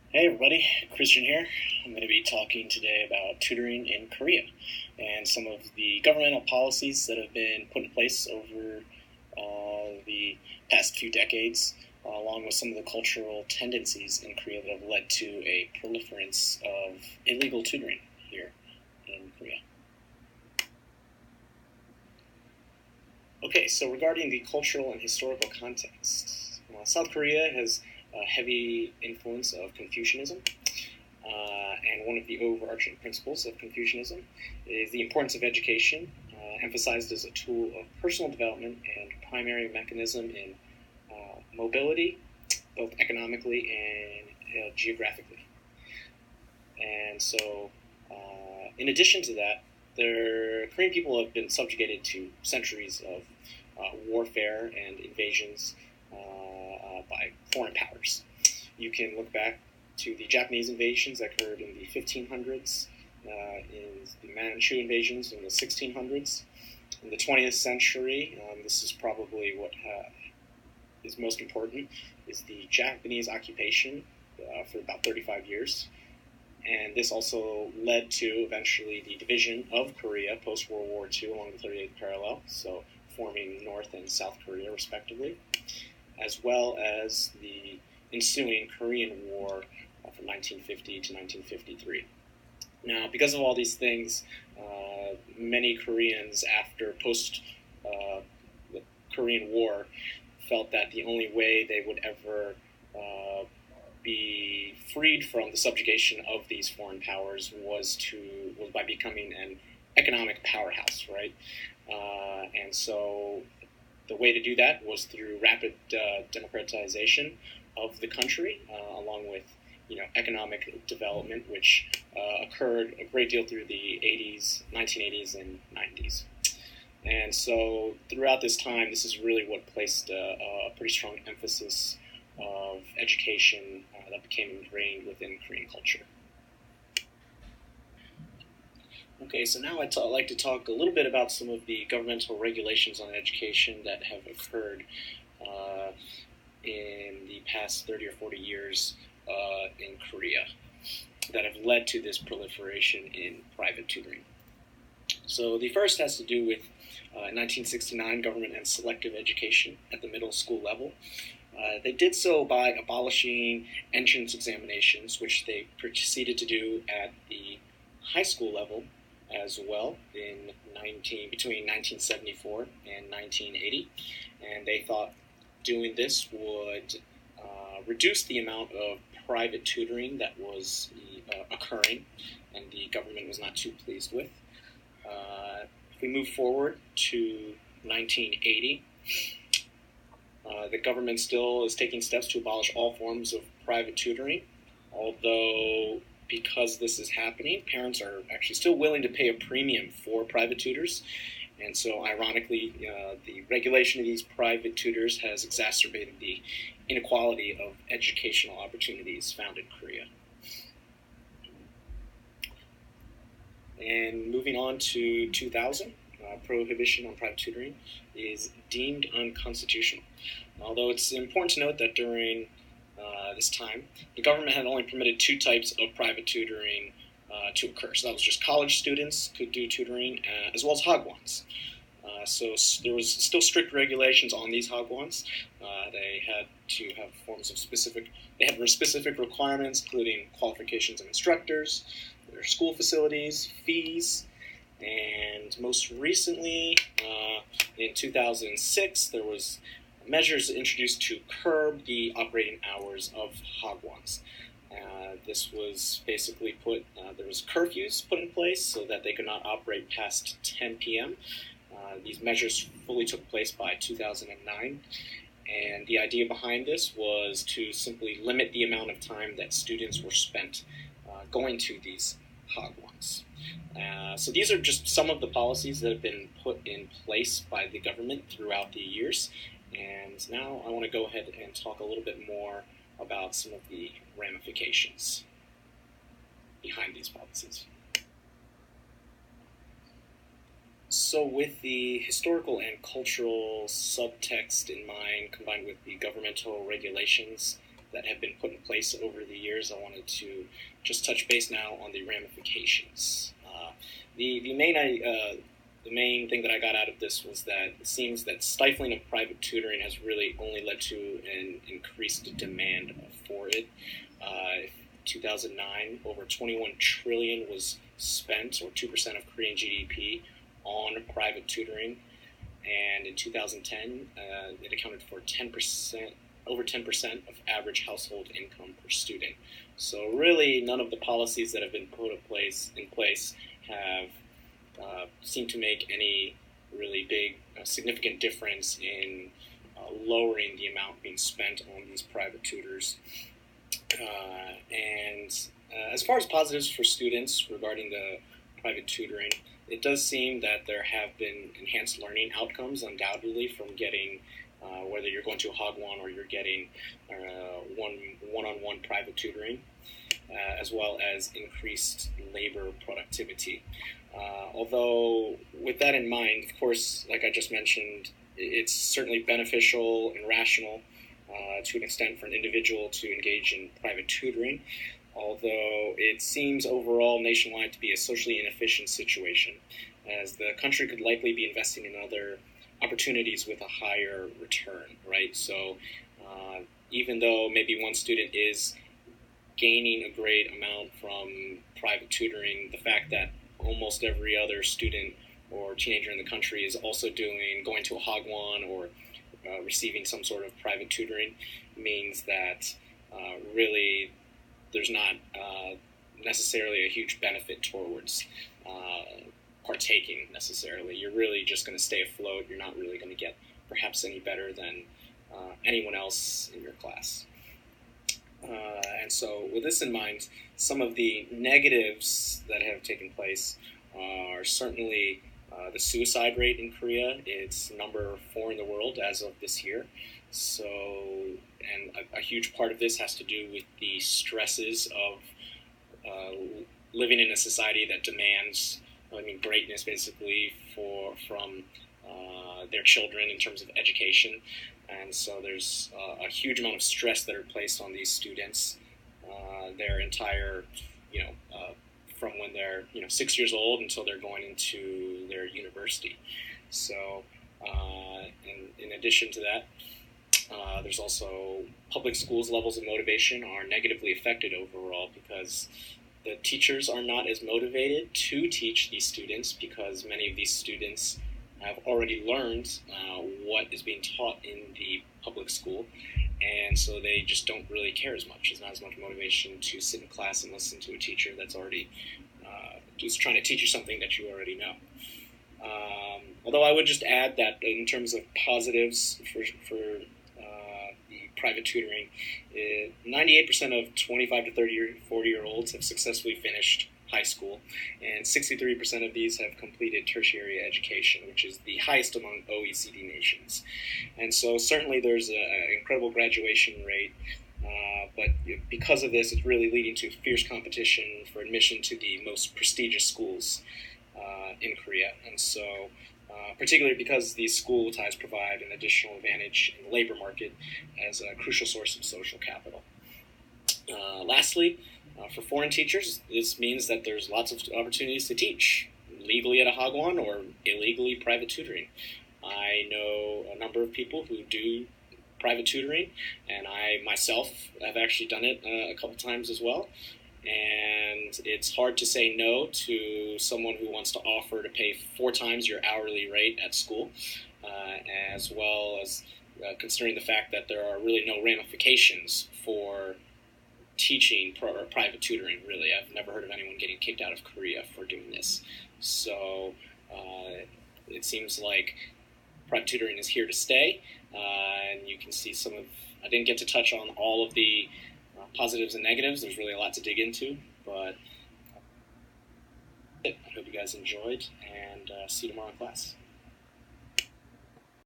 Hey everybody, Christian here. I'm going to be talking today about tutoring in Korea and some of the governmental policies that have been put in place over the past few decades, along with some of the cultural tendencies in Korea that have led to a proliferance of illegal tutoring here in Korea. Okay, so regarding the cultural and historical context, South Korea has a heavy influence of Confucianism. And one of the overarching principles of Confucianism is the importance of education, emphasized as a tool of personal development and primary mechanism in mobility, both economically and geographically. And so, in addition to that, the Korean people have been subjugated to centuries of warfare and invasions by foreign powers. You can look back to the Japanese invasions that occurred in the 1500s, in the Manchu invasions in the 1600s. In the 20th century, this is probably what is most important, is the Japanese occupation for about 35 years. And this also led to eventually the division of Korea post-World War II along the 38th parallel, so forming North and South Korea respectively, as well as the ensuing Korean War from 1950 to 1953. Now, because of all these things, many Koreans after the Korean War felt that the only way they would ever be freed from the subjugation of these foreign powers was by becoming an economic powerhouse, right? And so the way to do that was through rapid democratization of the country, along with economic development, which occurred a great deal through the 80s, 1980s, and 90s. And so throughout this time, this is really what placed a pretty strong emphasis of education that became ingrained within Korean culture. Okay, so now I'd like to talk a little bit about some of the governmental regulations on education that have occurred in the past 30 or 40 years in Korea that have led to this proliferation in private tutoring. So the first has to do with 1969 government and selective education at the middle school level. They did so by abolishing entrance examinations, which they proceeded to do at the high school level as well between 1974 and 1980, and they thought doing this would reduce the amount of private tutoring that was occurring, and the government was not too pleased with. If we move forward to 1980, the government still is taking steps to abolish all forms of private tutoring, although because this is happening, parents are actually still willing to pay a premium for private tutors. And so, ironically, the regulation of these private tutors has exacerbated the inequality of educational opportunities found in Korea. And moving on to 2000, prohibition on private tutoring is deemed unconstitutional. Although it's important to note that during this time, the government had only permitted two types of private tutoring to occur. So that was just college students could do tutoring, as well as hagwons. So there was still strict regulations on these hagwons. They had to have they had specific requirements, including qualifications of instructors, their school facilities, fees, and most recently, in 2006, there was measures introduced to curb the operating hours of hagwons. This was basically there was curfews put in place so that they could not operate past 10 p.m. These measures fully took place by 2009, and the idea behind this was to simply limit the amount of time that students were spent going to these hagwons. So these are just some of the policies that have been put in place by the government throughout the years. And now I want to go ahead and talk a little bit more about some of the ramifications behind these policies. So with the historical and cultural subtext in mind, combined with the governmental regulations that have been put in place over the years. I wanted to just touch base now on the ramifications. The main thing that I got out of this was that it seems that stifling of private tutoring has really only led to an increased demand for it. 2009, over 21 trillion was spent, or 2% of Korean GDP, on private tutoring, and in 2010, it accounted for 10%, over 10% of average household income per student. So really, none of the policies that have been put in place have seemed to make any really big, significant difference in lowering the amount being spent on these private tutors. As far as positives for students regarding the private tutoring, it does seem that there have been enhanced learning outcomes, undoubtedly, from getting, whether you're going to a Hagwon or you're getting one-on-one private tutoring, as well as increased labor productivity. Although, with that in mind, of course, like I just mentioned, it's certainly beneficial and rational to an extent for an individual to engage in private tutoring, although it seems overall nationwide to be a socially inefficient situation, as the country could likely be investing in other opportunities with a higher return, right? So even though maybe one student is gaining a great amount from private tutoring, the fact that almost every other student or teenager in the country is also going to a Hagwon or receiving some sort of private tutoring means that really there's not necessarily a huge benefit towards partaking necessarily. You're really just going to stay afloat. You're not really going to get perhaps any better than anyone else in your class. And so with this in mind, some of the negatives that have taken place are certainly the suicide rate in Korea. It's number 4 in the world as of this year. So, and a huge part of this has to do with the stresses of living in a society that demands, greatness basically from their children in terms of education. And so there's a huge amount of stress that are placed on these students, their entire, from when they're 6 years old until they're going into their university. So, in addition to that, there's also public schools' levels of motivation are negatively affected overall because the teachers are not as motivated to teach these students because many of these students have already learned what is being taught in the public school, and so they just don't really care as much. There's not as much motivation to sit in class and listen to a teacher that's already just trying to teach you something that you already know. Although I would just add that in terms of positives for the private tutoring, 98% of 25 to 40-year-olds have successfully finished high school, and 63% of these have completed tertiary education, which is the highest among OECD nations. And so certainly there's an incredible graduation rate, but because of this, it's really leading to fierce competition for admission to the most prestigious schools in Korea. And so particularly because these school ties provide an additional advantage in the labor market as a crucial source of social capital. Lastly, for foreign teachers, this means that there's lots of opportunities to teach, legally at a Hagwon or illegally private tutoring. I know a number of people who do private tutoring, and I myself have actually done it a couple times as well. And it's hard to say no to someone who wants to offer to pay 4 times your hourly rate at school, as well as considering the fact that there are really no ramifications for teaching private tutoring, really. I've never heard of anyone getting kicked out of Korea for doing this. So it seems like private tutoring is here to stay, and you can see I didn't get to touch on all of the positives and negatives. There's really a lot to dig into, but I hope you guys enjoyed, and see you tomorrow in class.